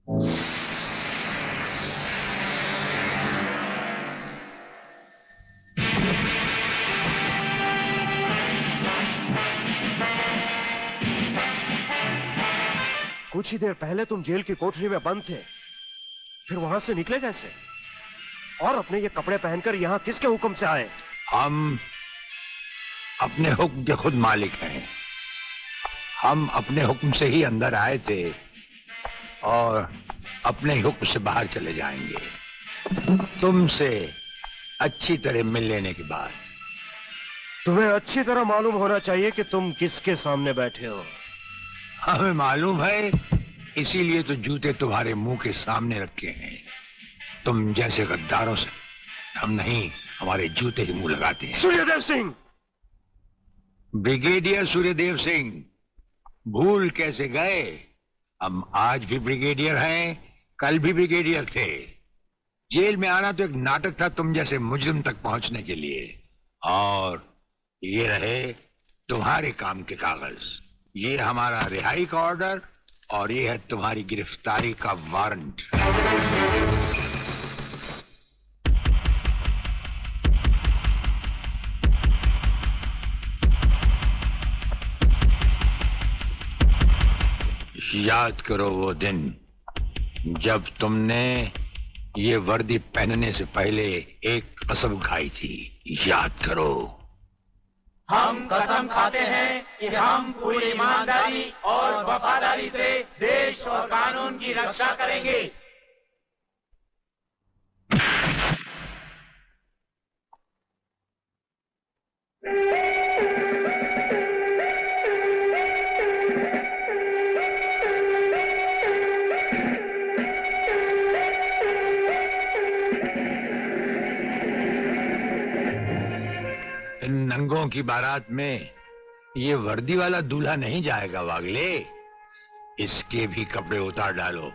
कुछ ही देर पहले तुम जेल की कोठरी में बंद थे, फिर वहां से निकले कैसे? और अपने ये कपड़े पहनकर यहाँ किसके हुक्म से आए? हम अपने हुक्म के खुद मालिक हैं। हम अपने हुक्म से ही अंदर आए थे और अपने ही हुक्म से बाहर चले जाएंगे। तुमसे अच्छी तरह मिल लेने के बाद। तुम्हें अच्छी तरह मालूम होना चाहिए कि तुम किसके सामने बैठे हो। हमें मालूम है, इसीलिए तो जूते तुम्हारे मुंह के सामने रखे हैं। तुम जैसे गद्दारों से हम नहीं, हमारे जूते ही मुंह लगाते हैं। सूर्यदेव सिंह! ब्रिगेडियर सूर्यदेव सिंह, भूल कैसे गए? हम आज भी ब्रिगेडियर हैं, कल भी ब्रिगेडियर थे। जेल में आना तो एक नाटक था तुम जैसे मुजरिम तक पहुंचने के लिए। और ये रहे तुम्हारे काम के कागज। ये हमारा रिहाई का ऑर्डर और ये है तुम्हारी गिरफ्तारी का वारंट। याद करो वो दिन जब तुमने ये वर्दी पहनने से पहले एक कसम खाई थी। याद करो। हम कसम खाते हैं कि हम पूरी ईमानदारी और वफादारी से देश और कानून की रक्षा करेंगे। इन नंगों की बारात में ये वर्दी वाला दूल्हा नहीं जाएगा वागले। इसके भी कपड़े उतार डालो।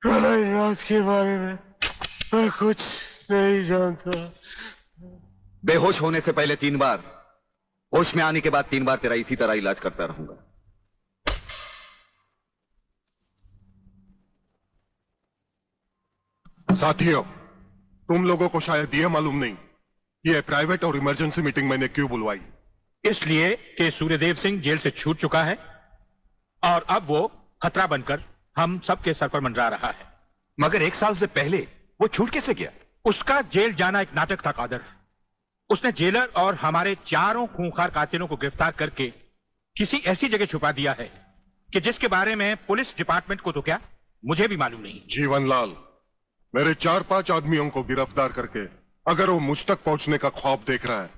प्रलयनाथ के बारे में मैं कुछ नहीं जानता। बेहोश होने से पहले 3 बार, होश में आने के बाद 3 बार तेरा इसी तरह इलाज करता रहूंगा। साथियों, तुम लोगों को शायद यह मालूम नहीं ये प्राइवेट और इमरजेंसी मीटिंग मैंने क्यों बुलवाई। इसलिए कि सूर्यदेव सिंह जेल से छूट चुका है और अब वो खतरा बनकर हम सबके सर पर मंडरा रहा है। मगर 1 साल से पहले वो छूट कैसे गया? उसका जेल जाना एक नाटक था कादर। उसने जेलर और हमारे 4 खूंखार कातिलों को गिरफ्तार करके किसी ऐसी जगह छुपा दिया है कि जिसके बारे में पुलिस डिपार्टमेंट को तो क्या, मुझे भी मालूम नहीं। जीवनलाल, मेरे 4-5 आदमियों को गिरफ्तार करके अगर वो मुझ तक पहुंचने का ख्वाब देख रहा है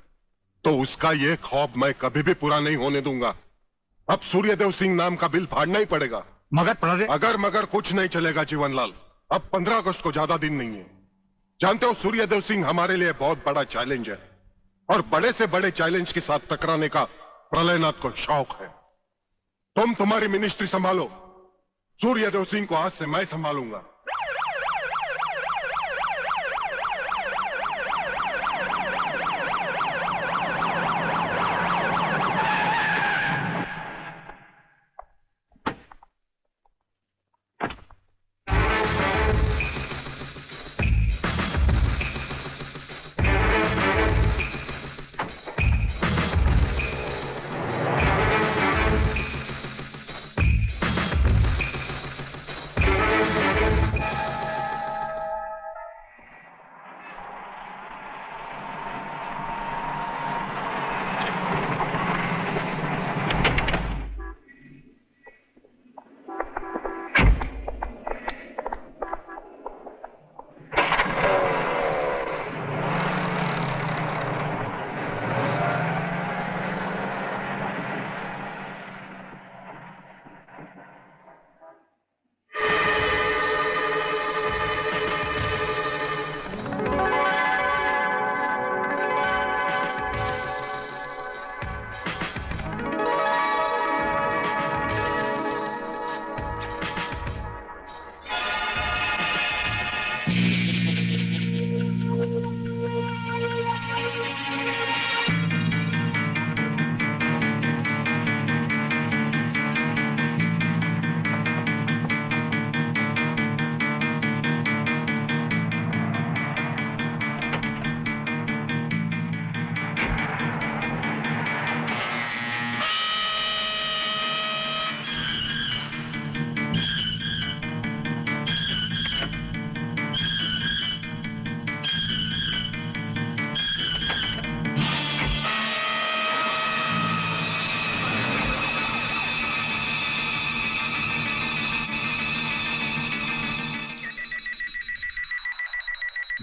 तो उसका ये ख्वाब मैं कभी भी पूरा नहीं होने दूंगा। अब सूर्यदेव सिंह नाम का बिल फाड़ना ही पड़ेगा। मगर कुछ नहीं चलेगा जीवनलाल। अब 15 अगस्त को ज्यादा दिन नहीं है। जानते हो, सूर्यदेव सिंह हमारे लिए बहुत बड़ा चैलेंज है और बड़े से बड़े चैलेंज के साथ टकराने का प्रलयनाथ को शौक है। तुम तुम्हारी मिनिस्ट्री संभालो, सूर्यदेव सिंह को आज से मैं संभालूंगा।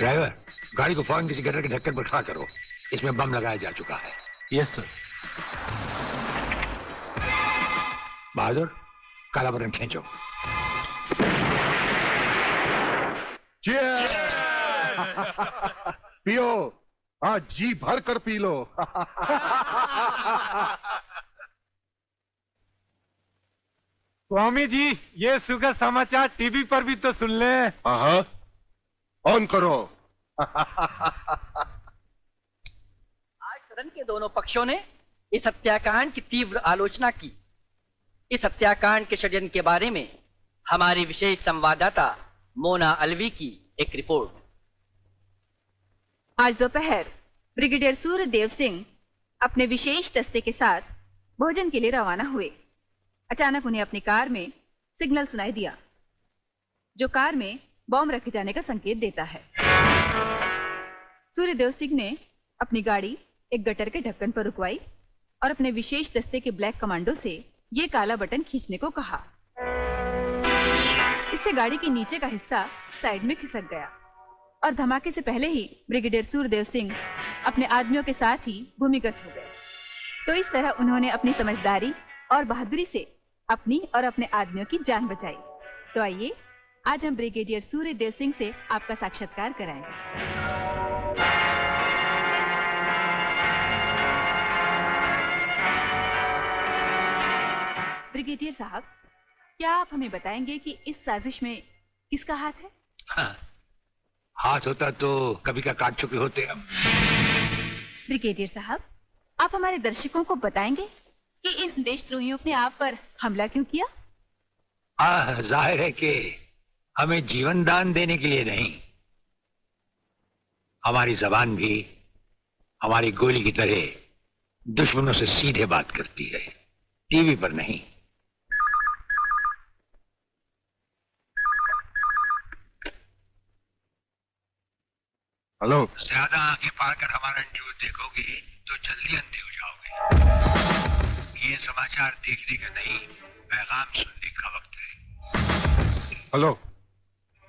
ड्राइवर, गाड़ी को फौरन किसी गटर के ढक्कन पर खड़ा करो। इसमें बम लगाया जा चुका है। Yes sir. बहादुर, काला बटन खींचो। Cheers! पियो, आज जी भर कर पी लो। स्वामी जी, ये सुखद समाचार टीवी पर भी तो सुन ले। हाँ, ऑन करो। आज सदन के दोनों पक्षों ने इस हत्याकांड की तीव्र आलोचना की। इस हत्याकांड के षड्यंत्र के बारे में हमारी विशेष संवाददाता मोना अलवी की एक रिपोर्ट। आज दोपहर ब्रिगेडियर सूर्यदेव सिंह अपने विशेष दस्ते के साथ भोजन के लिए रवाना हुए। अचानक उन्हें अपनी कार में सिग्नल सुनाई दिया, जो कार में बॉम्ब रखे जाने का संकेत देता है। सूर्यदेव सिंह ने अपनी गाड़ी एक गटर के ढक्कन पर रुकवाई और अपने विशेष दस्ते के ब्लैक कमांडो से ये काला बटन खींचने को कहा। इससे गाड़ी के नीचे का हिस्सा साइड में खिसक गया और धमाके से पहले ही ब्रिगेडियर सूर्यदेव सिंह अपने आदमियों के साथ ही भूमिगत हो गए। तो इस तरह उन्होंने अपनी समझदारी और बहादुरी से अपनी और अपने आदमियों की जान बचाई। तो आइए आज हम ब्रिगेडियर सूर्यदेव सिंह से आपका साक्षात्कार कराएंगे। ब्रिगेडियर साहब, क्या आप हमें बताएंगे कि इस साजिश में किसका हाथ है? हाँ, हाथ होता तो कभी का काट चुके होते हम। ब्रिगेडियर साहब, आप हमारे दर्शकों को बताएंगे कि इन देशद्रोहियों ने आप पर हमला क्यों किया? जाहिर है कि हमें जीवन दान देने के लिए नहीं, हमारी जबान भी हमारी गोली की तरह दुश्मनों से सीधे बात करती है, टीवी पर नहीं। हेलो। ज्यादा आंखें फाड़ कर हमारा न्यूज देखोगे तो जल्दी अंधे हो जाओगे। ये समाचार देखने का नहीं, पैगाम सुनने का वक्त है। हेलो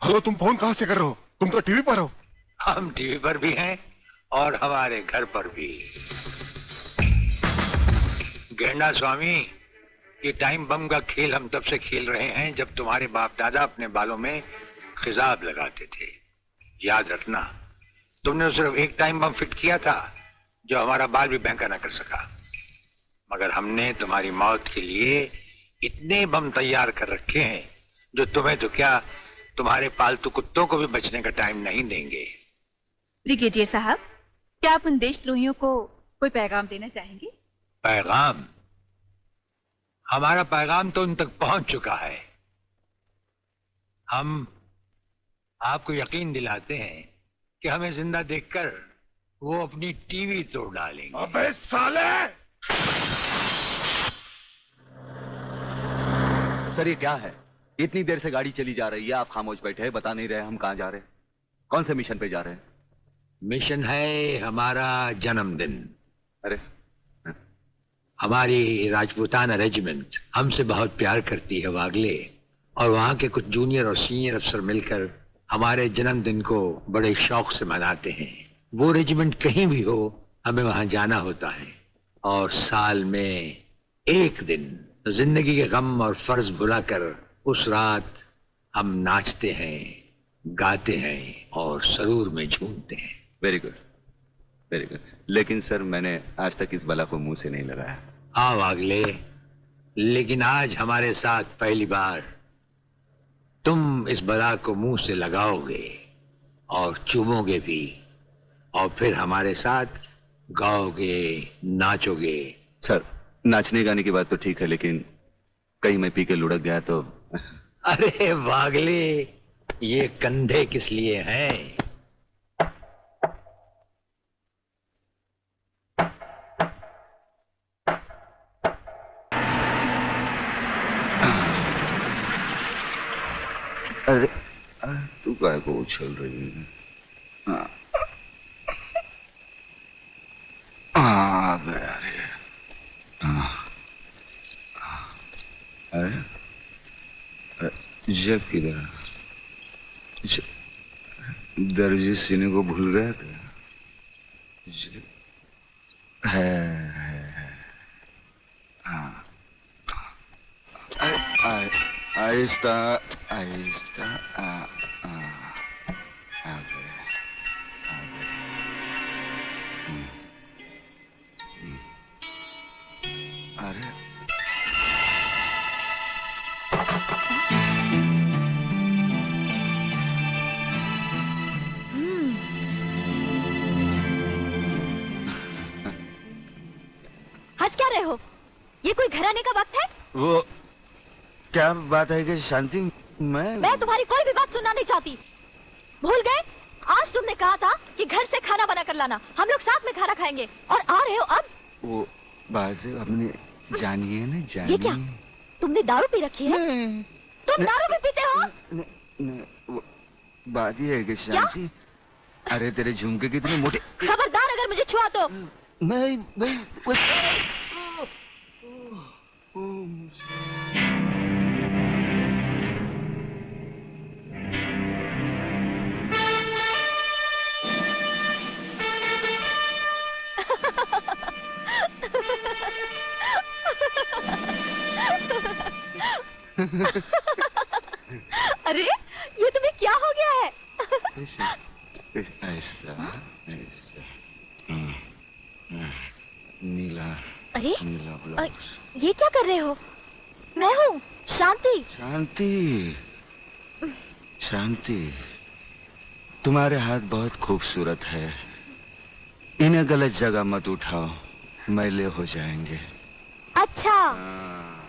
हेलो, तुम फोन कहां से कर रहे हो? तुम तो टीवी पर हो। हम टीवी पर भी हैं और हमारे घर पर भी। गेंडा स्वामी, ये टाइम बम का खेल हम तब से खेल रहे हैं जब तुम्हारे बाप दादा अपने बालों में खिजाब लगाते थे। याद रखना, तुमने सिर्फ एक टाइम बम फिट किया था जो हमारा बाल भी बैंका न कर सका, मगर हमने तुम्हारी मौत के लिए इतने बम तैयार कर रखे हैं जो तुम्हें तो क्या, तुम्हारे पालतू कुत्तों को भी बचने का टाइम नहीं देंगे। ब्रिगेडियर साहब, क्या आप उन देशद्रोहियों को कोई पैगाम देना चाहेंगे? पैगाम? हमारा पैगाम तो उन तक पहुंच चुका है। हम आपको यकीन दिलाते हैं कि हमें जिंदा देखकर वो अपनी टीवी तोड़ डालेंगे। अबे साले! सर, ये क्या है? इतनी देर से गाड़ी चली जा रही है, आप खामोश बैठे हैं, बता नहीं रहे हम कहां जा रहे हैं, कौन से मिशन पे जा रहे हैं? मिशन है हमारा जन्मदिन। अरे, हमारी राजपूताना रेजिमेंट हमसे बहुत प्यार करती है वागले, और वहां के कुछ जूनियर और सीनियर अफसर मिलकर हमारे जन्मदिन को बड़े शौक से मनाते हैं। वो रेजिमेंट कहीं भी हो, हमें वहां जाना होता है, और साल में एक दिन जिंदगी के गम और फर्ज भुलाकर उस रात हम नाचते हैं, गाते हैं और सरूर में झूमते हैं। Very good, very good. लेकिन सर, मैंने आज तक इस बला को मुंह से नहीं लगाया। हाँ वागले, लेकिन आज हमारे साथ पहली बार तुम इस बला को मुंह से लगाओगे और चूमोगे भी, और फिर हमारे साथ गाओगे, नाचोगे। सर, नाचने गाने की बात तो ठीक है, लेकिन कहीं मैं पी के लुढ़क गया तो? अरे वागले, ये कंधे किस लिए हैं? अरे तू काय को उछल रही है? आ गया रे। अरे जब किधर दर्जी सीने को भूल गया क्या? है हाँ। आहिस्ता आहिस्ता आ गए। अरे हंस क्या रहे हो? ये कोई घर आने का वक्त है? वो क्या बात है कि शांति, मैं तुम्हारी कोई भी बात सुनना नहीं चाहती। भूल गए? आज तुमने कहा था कि घर से खाना बना कर लाना, हम लोग साथ में खाना खाएंगे, और आ रहे हो अब? वो बात हमने जानी है ना, जानी। ये क्या? तुमने दारू पी रखी है? तुम दारू भी पीते हो? वो बात ये है कि शांति, अरे तेरे झुमके कितने मोटे। खबरदार अगर मुझे छुआ तो। मैं अरे ये तुम्हें क्या हो गया है? ऐसा नीला। अरे नीला ये क्या कर रहे हो? मैं हूँ शांति। शांति, शांति, तुम्हारे हाथ बहुत खूबसूरत है। इन्हें गलत जगह मत उठाओ, मैले हो जाएंगे। अच्छा,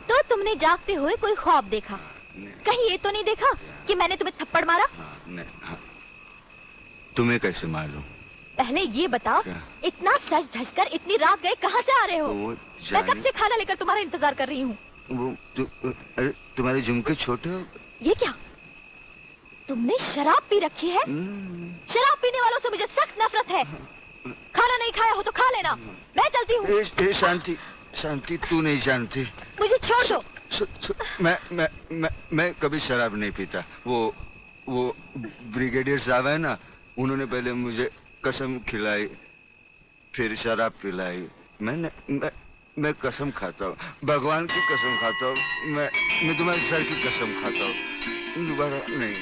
तो तुमने जागते हुए कोई ख्वाब देखा? कहीं ये तो नहीं देखा कि मैंने तुम्हें थप्पड़ मारा? तुम्हें कैसे मालूम? पहले ये बताओ, इतना सज धज कर इतनी रात गए कहाँ से आ रहे हो? मैं कब से खाना लेकर तुम्हारा इंतजार कर रही हूँ। अरे तुम्हारे झुमके छोटे हो। ये क्या? तुमने शराब पी रखी है? शराब पीने वालों से मुझे सख्त नफरत है। खाना नहीं खाया हो तो खा लेना, मैं चलती हूँ। शांति, शांति, तू नहीं जानती। मुझे छोड़ दो। मैं कभी शराब नहीं पीता। वो ब्रिगेडियर साहब है ना, उन्होंने पहले मुझे कसम खिलाई, फिर शराब पिलाई। मैं कसम खाता हूँ, भगवान की कसम खाता हूँ। मैं तुम्हारे सर की कसम खाता हूँ। दोबारा नहीं,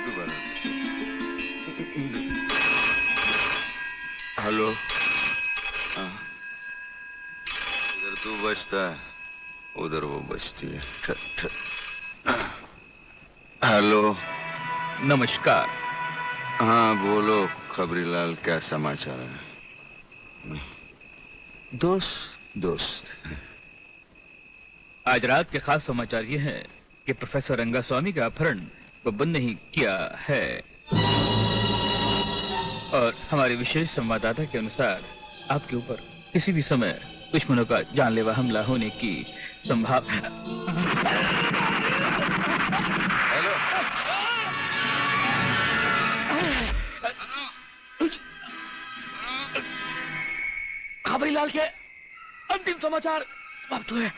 दोबारा। हेलो, इधर तू बचता है, उधर वो बचती है। हेलो, नमस्कार। हाँ बोलो खबरीलाल, क्या समाचार है? दोस्त आज रात के खास समाचार ये हैं कि प्रोफेसर रंगास्वामी का अपहरण को बंद नहीं किया है, और हमारे विशेष संवाददाता के अनुसार आपके ऊपर किसी भी समय दुश्मनों का जानलेवा हमला होने की संभावना। खबरीलाल के अंतिम समाचार समाप्त हुए।